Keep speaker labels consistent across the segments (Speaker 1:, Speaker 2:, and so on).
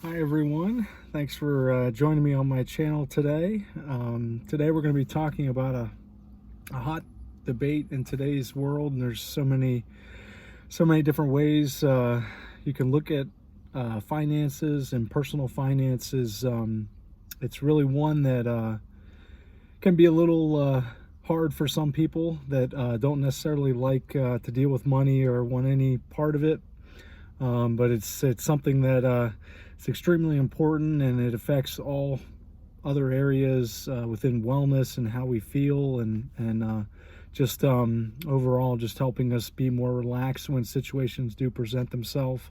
Speaker 1: Hi everyone, thanks for joining me on my channel today. Today we're going to be talking about a hot debate in today's world, and there's so many different ways you can look at finances and personal finances. It's really one that can be a little hard for some people that don't necessarily like to deal with money or want any part of it. But it's something that it's extremely important, and it affects all other areas within wellness and how we feel, and just overall just helping us be more relaxed when situations do present themselves.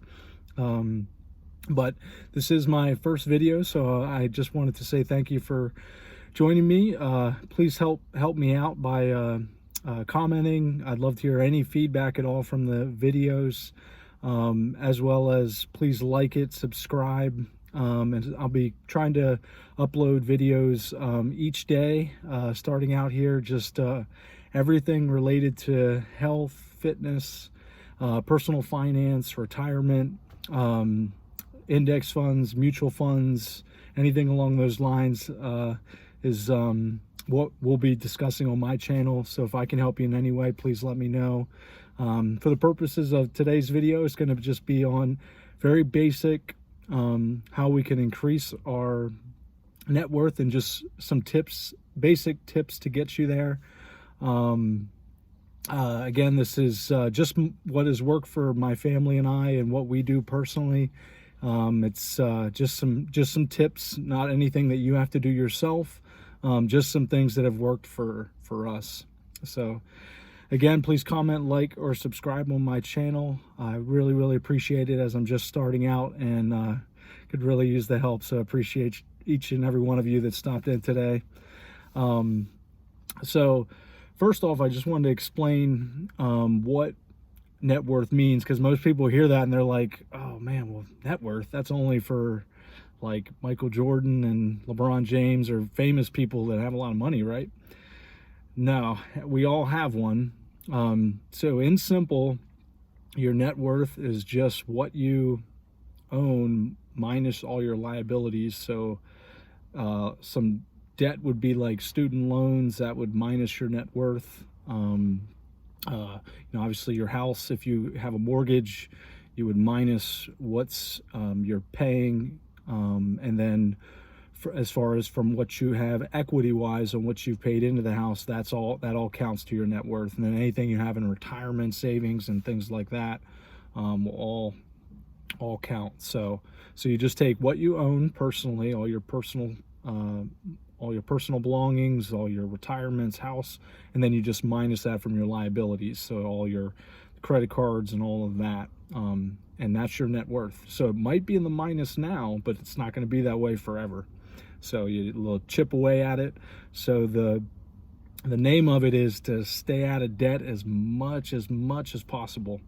Speaker 1: But this is my first video, so I just wanted to say thank you for joining me. Please help me out by commenting. I'd love to hear any feedback at all from the videos. As well as please like it, subscribe, and I'll be trying to upload videos each day, starting out here, just everything related to health, fitness, personal finance, retirement, index funds, mutual funds, anything along those lines is what we'll be discussing on my channel. So if I can help you in any way, please let me know. For the purposes of today's video, it's going to just be on very basic how we can increase our net worth, and just some tips, basic tips to get you there. Again, this is just what has worked for my family and I, and what we do personally. It's just some tips, not anything that you have to do yourself. Just some things that have worked for us. So again, please comment, like, or subscribe on my channel. I really appreciate it, as I'm just starting out and could really use the help. So I appreciate each and every one of you that stopped in today. So first off, I just wanted to explain what net worth means, because most people hear that and they're like, oh man, well, net worth, that's only for like Michael Jordan and LeBron James, or famous people that have a lot of money, right? No, we all have one. So in simple, your net worth is just what you own minus all your liabilities. So some debt would be like student loans, that would minus your net worth. Obviously your house, if you have a mortgage, you would minus what's you're paying, and then as far as from what you have equity wise on what you've paid into the house, that all counts to your net worth. And then anything you have in retirement savings and things like that will all count. So you just take what you own personally, all your personal belongings, all your retirements, house, and then you just minus that from your liabilities, so all your credit cards and all of that, and that's your net worth. So it might be in the minus now, but it's not going to be that way forever. So you little chip away at it. So the name of it is to stay out of debt as much as possible.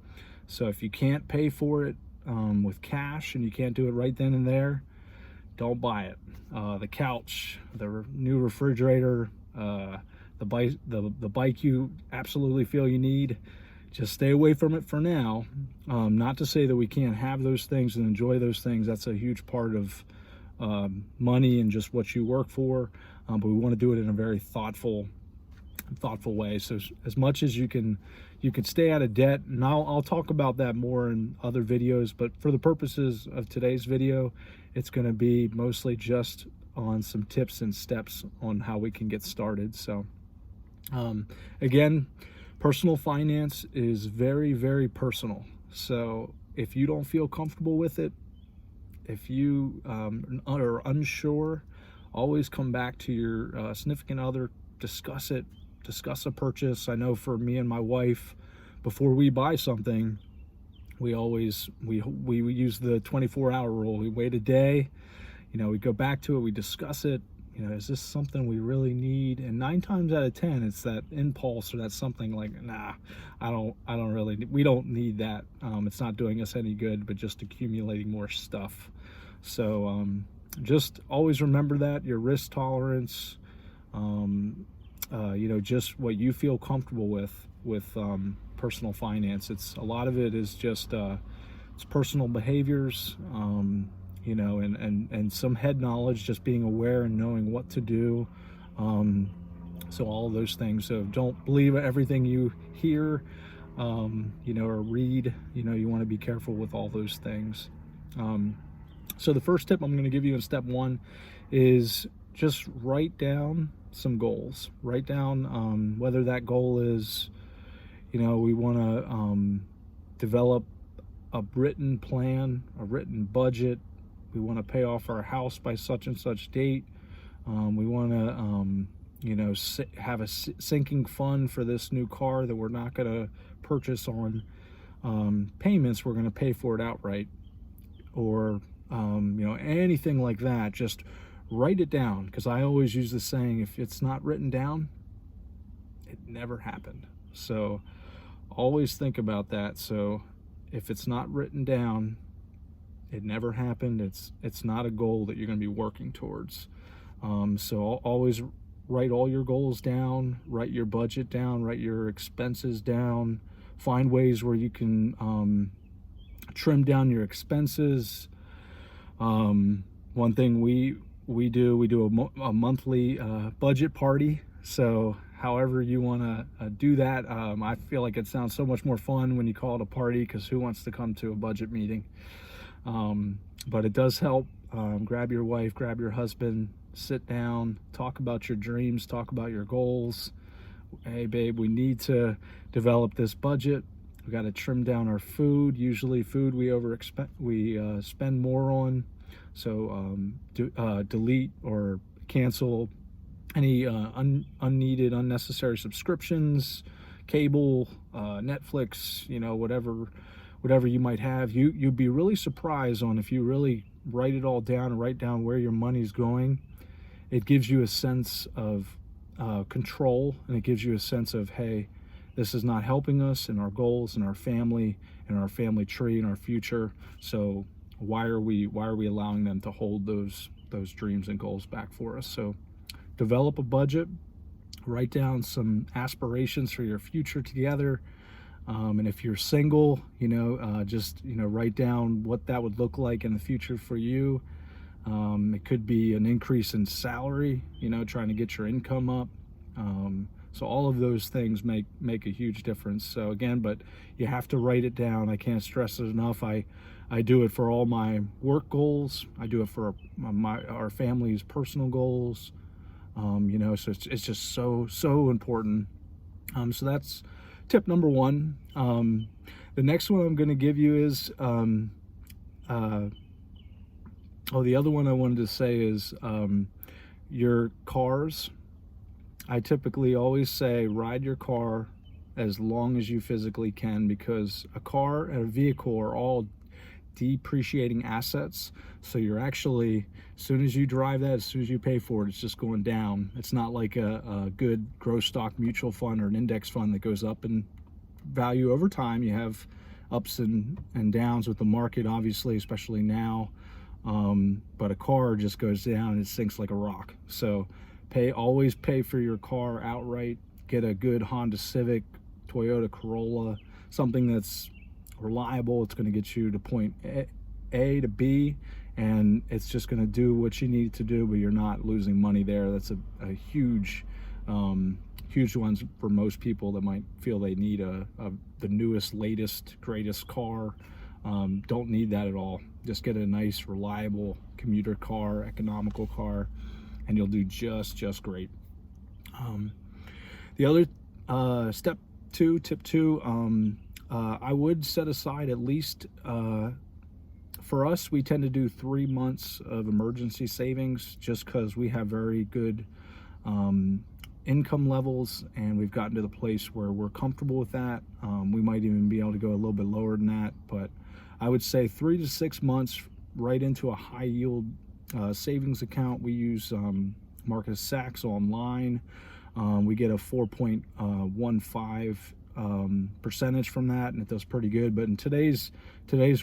Speaker 1: So if you can't pay for it with cash, and you can't do it right then and there, don't buy it. The couch, the new refrigerator, the bike you absolutely feel you need, just stay away from it for now. Not to say that we can't have those things and enjoy those things. That's a huge part of money and just what you work for, but we want to do it in a very thoughtful way. So as much as you can stay out of debt, and I'll talk about that more in other videos, but for the purposes of today's video, it's going to be mostly just on some tips and steps on how we can get started. So again, personal finance is very personal. So if you don't feel comfortable with it, if you are unsure, always come back to your significant other, discuss a purchase. I know for me and my wife, before we buy something, we use the 24-hour rule. We wait a day, we go back to it, we discuss it. Is this something we really need? And 9 times out of 10, it's that impulse, or that's something like, nah, we don't need that. It's not doing us any good, but just accumulating more stuff. So just always remember that your risk tolerance, just what you feel comfortable with personal finance. A lot of it is just it's personal behaviors. and some head knowledge, just being aware and knowing what to do. So all of those things. So don't believe everything you hear, or read. You want to be careful with all those things. So the first tip I'm going to give you in step one is just write down some goals. Write down whether that goal is, we want to develop a written plan, a written budget. We want to pay off our house by such and such date. We want to, have a sinking fund for this new car that we're not going to purchase on payments. We're going to pay for it outright, or anything like that. Just write it down, because I always use the saying, if it's not written down, it never happened. So always think about that. So if it's not written down, it never happened. It's not a goal that you're going to be working towards. So always write all your goals down, write your budget down, write your expenses down, find ways where you can trim down your expenses. One thing we do a monthly budget party. So however you want to do that, I feel like it sounds so much more fun when you call it a party, because who wants to come to a budget meeting? But it does help. Grab your wife, grab your husband, sit down, talk about your dreams, talk about your goals. Hey babe, we need to develop this budget. We got to trim down our food. Usually food we spend more on. So delete or cancel any unneeded, unnecessary subscriptions, cable, Netflix, whatever you might have. You'd be really surprised on, if you really write it all down and write down where your money's going. It gives you a sense of control, and it gives you a sense of, hey, this is not helping us in our goals and our family and our family tree and our future. So why are we allowing them to hold those dreams and goals back for us? So develop a budget, write down some aspirations for your future together. And if you're single, just write down what that would look like in the future for you. It could be an increase in salary, trying to get your income up. So all of those things make a huge difference. So again, but you have to write it down. I can't stress it enough. I do it for all my work goals. I do it for our family's personal goals. So it's just so important. So that's tip number one. The next one I'm going to give you is, the other one I wanted to say is your cars. I typically always say ride your car as long as you physically can, because a car and a vehicle are all depreciating assets. So you're actually, as soon as you drive that, as soon as you pay for it, it's just going down. It's not like a good growth stock mutual fund or an index fund that goes up in value over time. You have ups and downs with the market, obviously, especially now. But a car just goes down and it sinks like a rock. So always pay for your car outright. Get a good Honda Civic, Toyota Corolla, something that's reliable. It's going to get you to point A to B, and it's just going to do what you need it to do, but you're not losing money there. That's a huge ones for most people that might feel they need the newest, latest, greatest car. Don't need that at all. Just get a nice, reliable commuter car, economical car, and you'll do just great. The other tip two, I would set aside at least, for us, we tend to do 3 months of emergency savings, just because we have very good income levels, and we've gotten to the place where we're comfortable with that. We might even be able to go a little bit lower than that, but I would say 3 to 6 months right into a high yield savings account. We use Marcus Sachs online. We get a 4.15 percentage from that, and it does pretty good. But in today's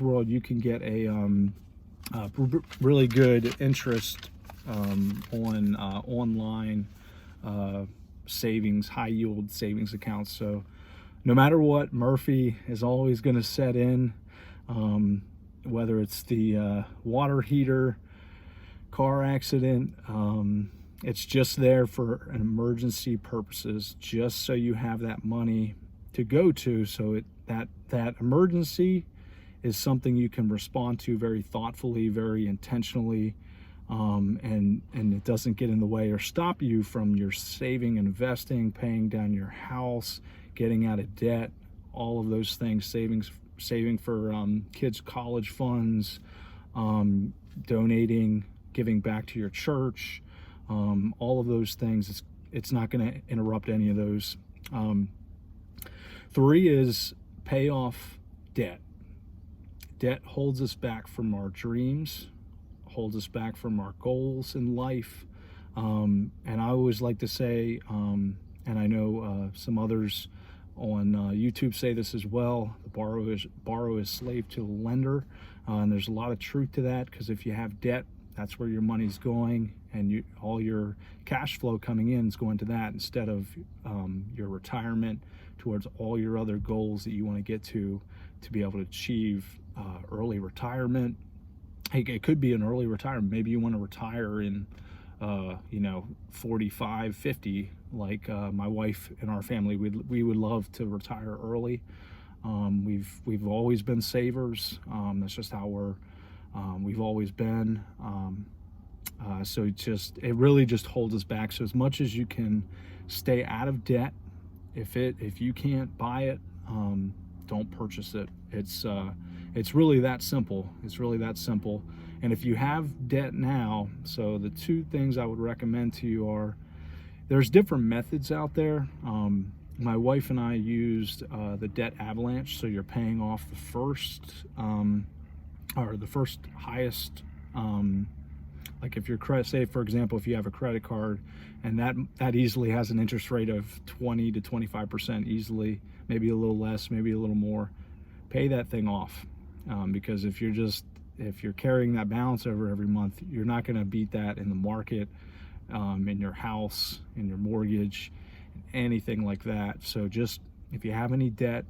Speaker 1: world, you can get a really good interest on online savings, high yield savings accounts. So no matter what, Murphy is always going to set in whether it's the water heater, car accident. It's just there for an emergency purposes, just so you have that money to go to. So that emergency is something you can respond to very thoughtfully, very intentionally, and it doesn't get in the way or stop you from your saving, investing, paying down your house, getting out of debt, all of those things, saving for kids' college funds, donating, giving back to your church, all of those things. It's not going to interrupt any of those. 3 is pay off debt. Debt holds us back from our dreams, holds us back from our goals in life. And I always like to say, and I know some others on YouTube say this as well, the borrow is slave to the lender. And there's a lot of truth to that, because if you have debt, that's where your money's going, and all your cash flow coming in is going to that, instead of your retirement, towards all your other goals that you want to get to be able to achieve early retirement. It could be an early retirement. Maybe you want to retire in 45, 50, like my wife and our family. We would love to retire early. We've always been savers. That's just how we've always been. So it really just holds us back. So as much as you can stay out of debt, if you can't buy it, don't purchase it. It's really that simple. It's really that simple. And if you have debt now, so the 2 things I would recommend to you are, there's different methods out there. My wife and I used the debt avalanche. So you're paying off the first highest, like if your credit, say for example, if you have a credit card, and that easily has an interest rate of 20 to 25% easily, maybe a little less, maybe a little more, pay that thing off. Because if you're carrying that balance over every month, you're not going to beat that in the market, in your house, in your mortgage, anything like that. So just, if you have any debt,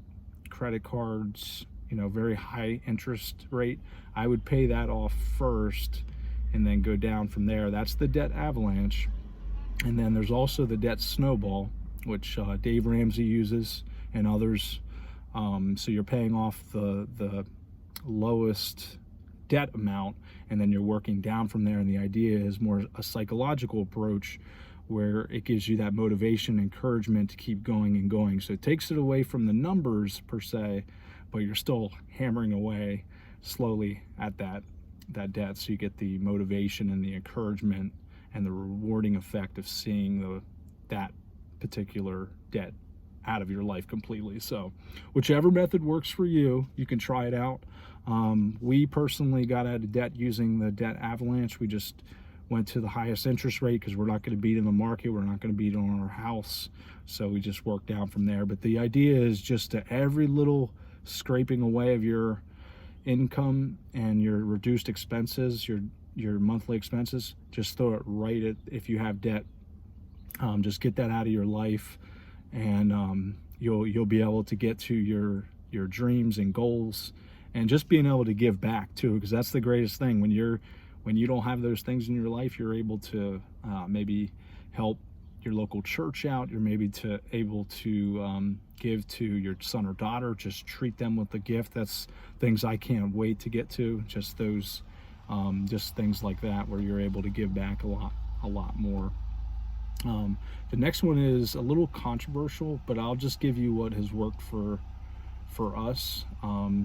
Speaker 1: credit cards, very high interest rate, I would pay that off first and then go down from there. That's the debt avalanche. And then there's also the debt snowball, which Dave Ramsey uses and others. So you're paying off the lowest debt amount, and then you're working down from there. And the idea is more a psychological approach, where it gives you that motivation, encouragement to keep going and going. So it takes it away from the numbers per se, but you're still hammering away slowly at that debt. So you get the motivation and the encouragement and the rewarding effect of seeing that particular debt out of your life completely. So whichever method works for you, you can try it out. We personally got out of debt using the debt avalanche. We just went to the highest interest rate because we're not going to beat in the market. We're not going to beat on our house. So we just worked down from there. But the idea is just to every little scraping away of your income and your reduced expenses, your monthly expenses, just throw it right at, if you have debt, just get that out of your life, and you'll be able to get to your dreams and goals, and just being able to give back too, because that's the greatest thing. When you don't have those things in your life, you're able to maybe help your local church out. You're maybe able to give to your son or daughter, just treat them with a gift. That's things I can't wait to get to. Just those, just things like that, where you're able to give back a lot more. The next one is a little controversial, but I'll just give you what has worked for us.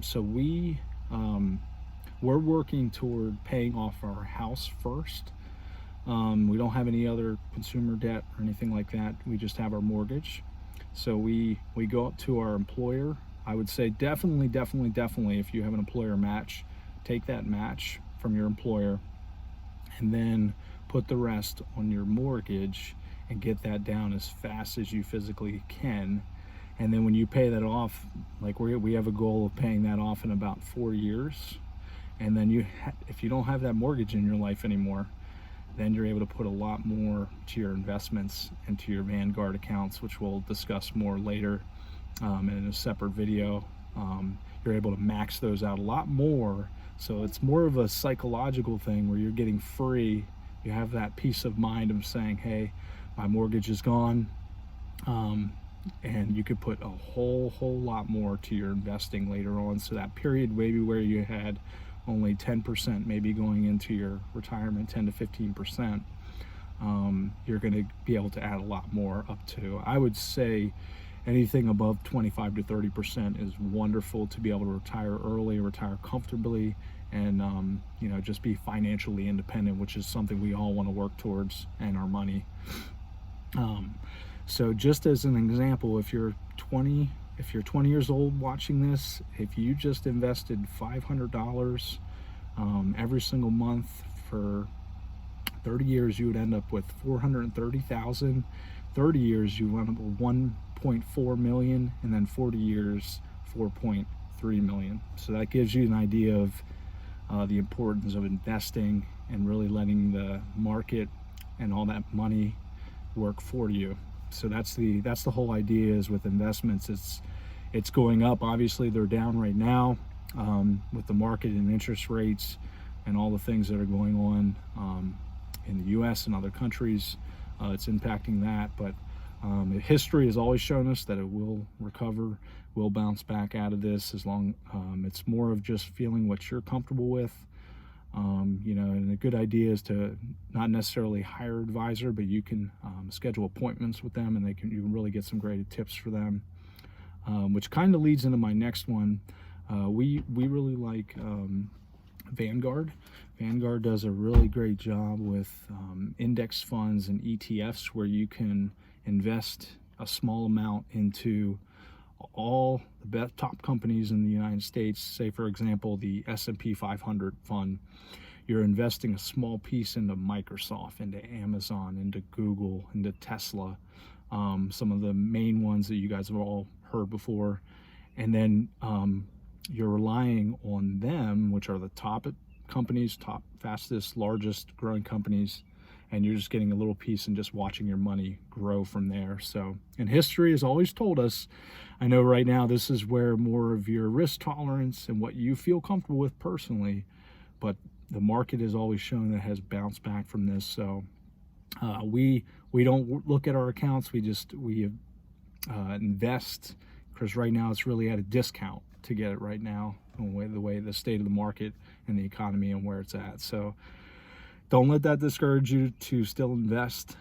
Speaker 1: So we're working toward paying off our house first. We don't have any other consumer debt or anything like that. We just have our mortgage. So we go up to our employer. I would say definitely, if you have an employer match, take that match from your employer, and then put the rest on your mortgage and get that down as fast as you physically can. And then when you pay that off, like we have a goal of paying that off in about 4 years. And then if you don't have that mortgage in your life anymore, then you're able to put a lot more to your investments and to your Vanguard accounts, which we'll discuss more later in a separate video. You're able to max those out a lot more So it's more of a psychological thing where you're getting free. You have that peace of mind of saying, hey, my mortgage is gone. And you could put a whole lot more to your investing later on. So that period maybe where you had only 10% maybe going into your retirement, 10 to 15%, you're going to be able to add a lot more up to, I would say, anything above 25 to 30% is wonderful to be able to retire early, retire comfortably, and just be financially independent, which is something we all want to work towards, and our money. So just as an example, if you're 20 years old watching this, if you just invested $500 every single month for 30 years, you would end up with $430,000. 30 years, you end up with $1.4 million, and then 40 years, $4.3 million. So that gives you an idea of the importance of investing and really letting the market and all that money work for you. So that's the whole idea is with investments. It's going up. Obviously, they're down right now with the market and interest rates and all the things that are going on in the U.S. and other countries. It's impacting that, but history has always shown us that it will recover, will bounce back out of this, as long it's more of just feeling what you're comfortable with. And a good idea is to not necessarily hire an advisor, but you can schedule appointments with them, and you can really get some great tips for them, which kind of leads into my next one. We really like Vanguard. Vanguard does a really great job with index funds and ETFs, where you can invest a small amount into all the best top companies in the United States. Say, for example, the S&P 500 fund. You're investing a small piece into Microsoft, into Amazon, into Google, into Tesla, some of the main ones that you guys have all heard before. And then you're relying on them, which are the top companies, top, fastest, largest growing companies, and you're just getting a little piece and just watching your money grow from there. So, and history has always told us, I know right now this is where more of your risk tolerance and what you feel comfortable with personally, but the market has always shown that it has bounced back from this. So we don't look at our accounts, we invest, because right now it's really at a discount to get it right now, the way the state of the market and the economy and where it's at. So don't let that discourage you to still invest.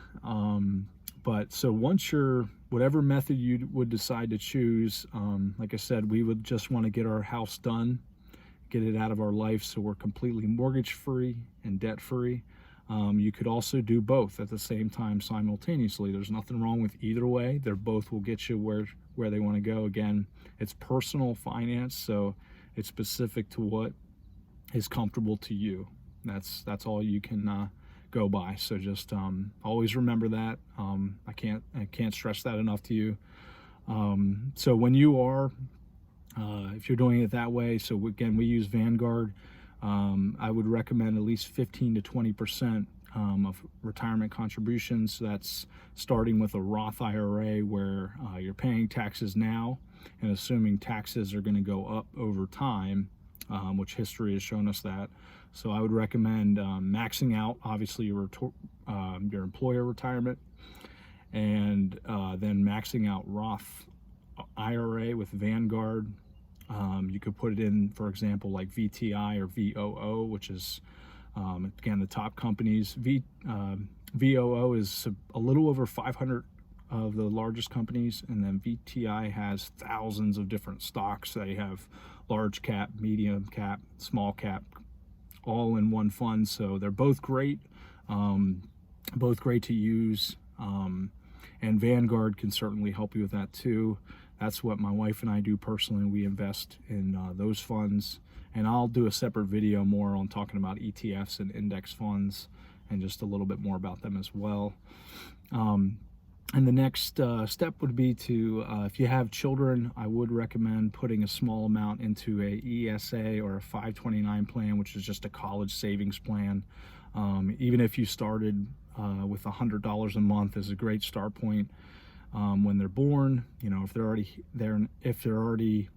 Speaker 1: But so once you're, whatever method you would decide to choose, like I said, we would just want to get our house done, get it out of our life so we're completely mortgage free and debt free. You could also do both at the same time simultaneously. There's nothing wrong with either way. They're both will get you where they want to go. Again, it's personal finance, so it's specific to what is comfortable to you. That's all you can go by. So just always remember that. I can't stress that enough to you. So when you are, if you're doing it that way, so again, we use Vanguard. I would recommend at least 15 to 20% of retirement contributions. So that's starting with a Roth IRA, where you're paying taxes now and assuming taxes are going to go up over time, which history has shown us that. So I would recommend maxing out, obviously, your employer retirement, and then maxing out Roth IRA with Vanguard. You could put it in, for example, like VTI or VOO, which is, again, the top companies. VOO is a little over 500 of the largest companies, and then VTI has thousands of different stocks. They have large cap, medium cap, small cap, all in one fund. So they're both great to use. And Vanguard can certainly help you with that too. That's what my wife and I do personally. We invest in those funds, and I'll do a separate video more on talking about ETFs and index funds and just a little bit more about them as well. And the next step would be to, if you have children, I would recommend putting a small amount into a ESA or a 529 plan, which is just a college savings plan. Even if you started with $100 a month, is a great start point. When they're born, if they're already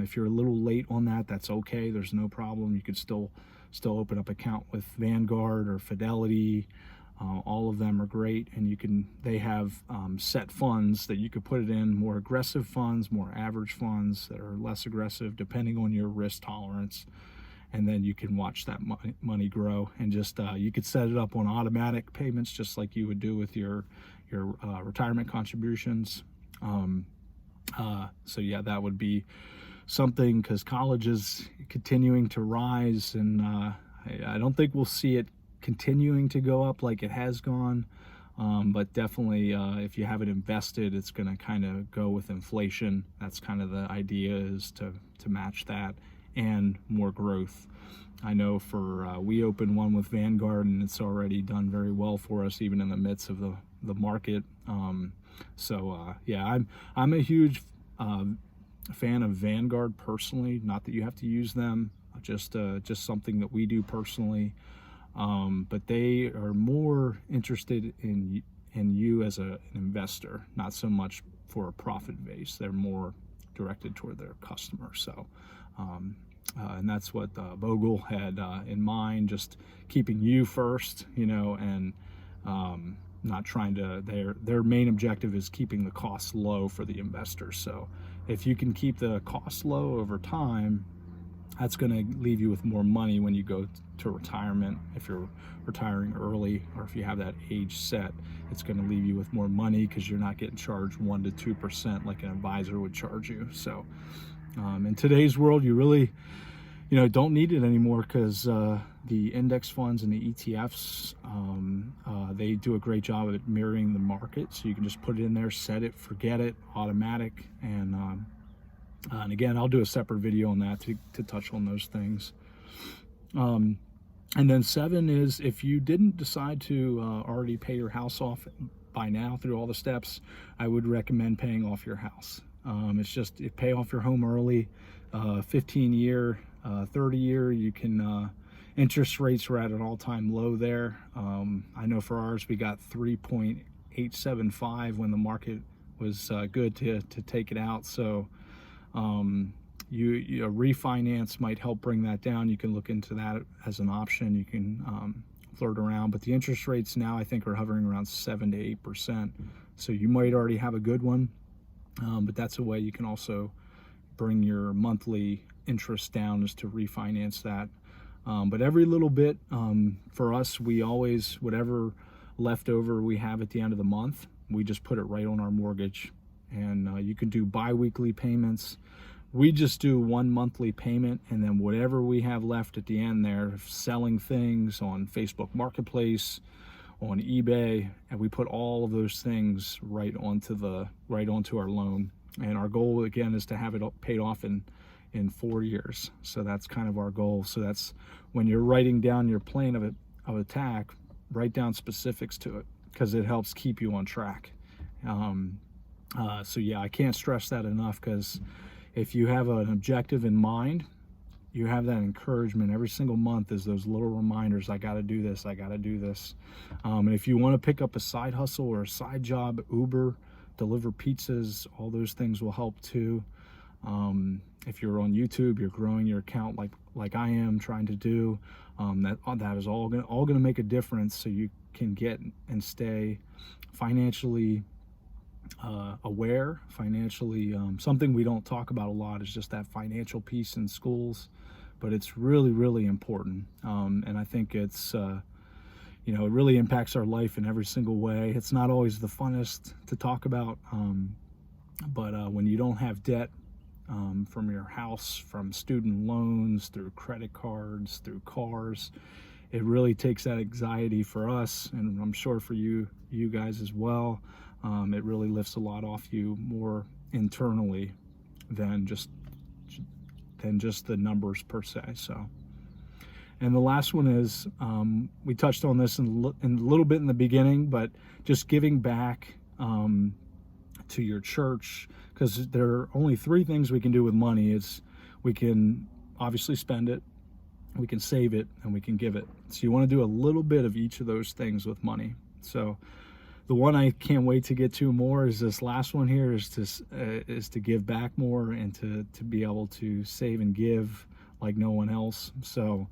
Speaker 1: If you're a little late on that, that's okay. There's no problem. You could still open up account with Vanguard or Fidelity. All of them are great, and they have set funds that you could put it in, more aggressive funds, more average funds that are less aggressive depending on your risk tolerance. And then you can watch that money grow, and just you could set it up on automatic payments just like you would do with your retirement contributions. So yeah, that would be something, because college is continuing to rise, and I don't think we'll see it continuing to go up like it has gone, but definitely if you have it invested, it's going to kind of go with inflation. That's kind of the idea, is to match that and more growth. I know we opened one with Vanguard, and it's already done very well for us, even in the midst of the market. Yeah, I'm a huge fan of Vanguard personally. Not that you have to use them, just something that we do personally. But they are more interested in you as an investor, not so much for a profit base. They're more directed toward their customer. So, and that's what Bogle had in mind, just keeping you first, and not trying to, their main objective is keeping the costs low for the investor. So if you can keep the costs low over time, that's going to leave you with more money when you go to retirement. If you're retiring early, or if you have that age set, it's going to leave you with more money, because you're not getting charged 1% to 2% like an advisor would charge you. So in today's world, you really don't need it anymore, because the index funds and the ETFs, they do a great job at mirroring the market. So you can just put it in there, set it, forget it, automatic. And again, I'll do a separate video on that to touch on those things. And then 7 is, if you didn't decide to already pay your house off by now through all the steps, I would recommend paying off your house. It's just, pay off your home early. 15-year, 30-year, you can, interest rates were at an all-time low there. I know for ours, we got 3.875 when the market was good to take it out. So you refinance might help bring that down. You can look into that as an option. You can flirt around, but the interest rates now I think are hovering around 7 to 8%. So you might already have a good one, but that's a way you can also bring your monthly interest down, is to refinance that. But every little bit, for us, we always, whatever leftover we have at the end of the month, we just put it right on our mortgage. And you can do bi-weekly payments. We just do one monthly payment, and then whatever we have left at the end there, selling things on Facebook Marketplace, on eBay, and we put all of those things right onto our loan. And our goal again is to have it paid off in 4 years. So that's kind of our goal. So that's when you're writing down your plan of attack, write down specifics to it, because it helps keep you on track. So yeah, I can't stress that enough, because if you have an objective in mind, you have that encouragement every single month, is those little reminders, I got to do this, I got to do this. And if you want to pick up a side hustle or a side job, Uber, deliver pizzas, all those things will help too. If you're on YouTube, you're growing your account like I am trying to do, that is all gonna make a difference, so you can get and stay financially aware. Financially, something we don't talk about a lot is just that financial piece in schools, but it's really, really important. And I think it's it really impacts our life in every single way. It's not always the funnest to talk about, but when you don't have debt from your house, from student loans, through credit cards, through cars, it really takes that anxiety for us, and I'm sure for you guys as well. It really lifts a lot off you more internally than just the numbers per se. So, and the last one is, we touched on this in a little bit in the beginning, but just giving back to your church, because there are only 3 things we can do with money. It's, we can obviously spend it, we can save it, and we can give it. So you want to do a little bit of each of those things with money. So the one I can't wait to get to more is this last one here, is to give back more and to be able to save and give like no one else. So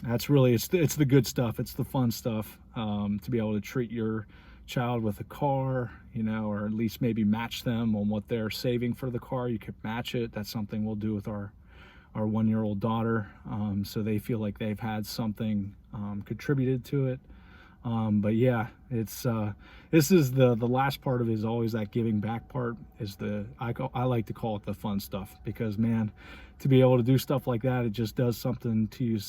Speaker 1: that's really, it's the good stuff. It's the fun stuff, to be able to treat your child with a car, you know, or at least maybe match them on what they're saving for the car. You could match it. That's something we'll do with our 1-year-old daughter, so they feel like they've had something contributed to it. But yeah, it's this is the last part of it, is always that giving back part, is I like to call it the fun stuff, because man, to be able to do stuff like that, it just does something to you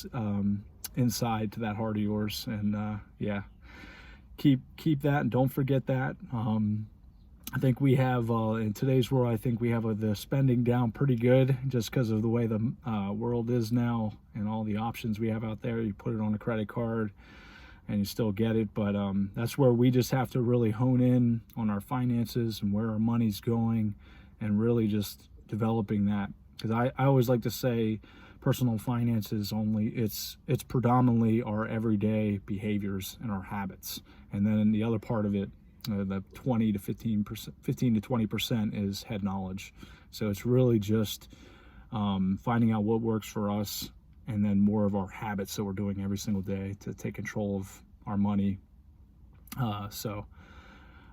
Speaker 1: inside, to that heart of yours. And yeah, keep that, and don't forget that. I think we have in today's world, I think we have the spending down pretty good, just because of the way the world is now and all the options we have out there. You put it on a credit card and you still get it, but that's where we just have to really hone in on our finances and where our money's going, and really just developing that. Because I always like to say personal finances it's predominantly our everyday behaviors and our habits, and then the other part of it, the 20 to 15%, 15 to 20% is head knowledge. So it's really just finding out what works for us, and then more of our habits that we're doing every single day to take control of our money.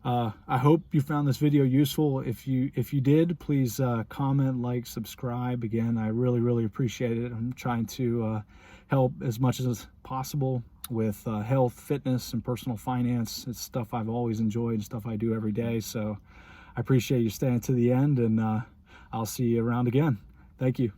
Speaker 1: I hope you found this video useful. If you did, please comment, like, subscribe. Again, I really appreciate it. I'm trying to help as much as possible with health, fitness, and personal finance. It's stuff I've always enjoyed, stuff I do every day. So I appreciate you staying to the end, and I'll see you around again. Thank you.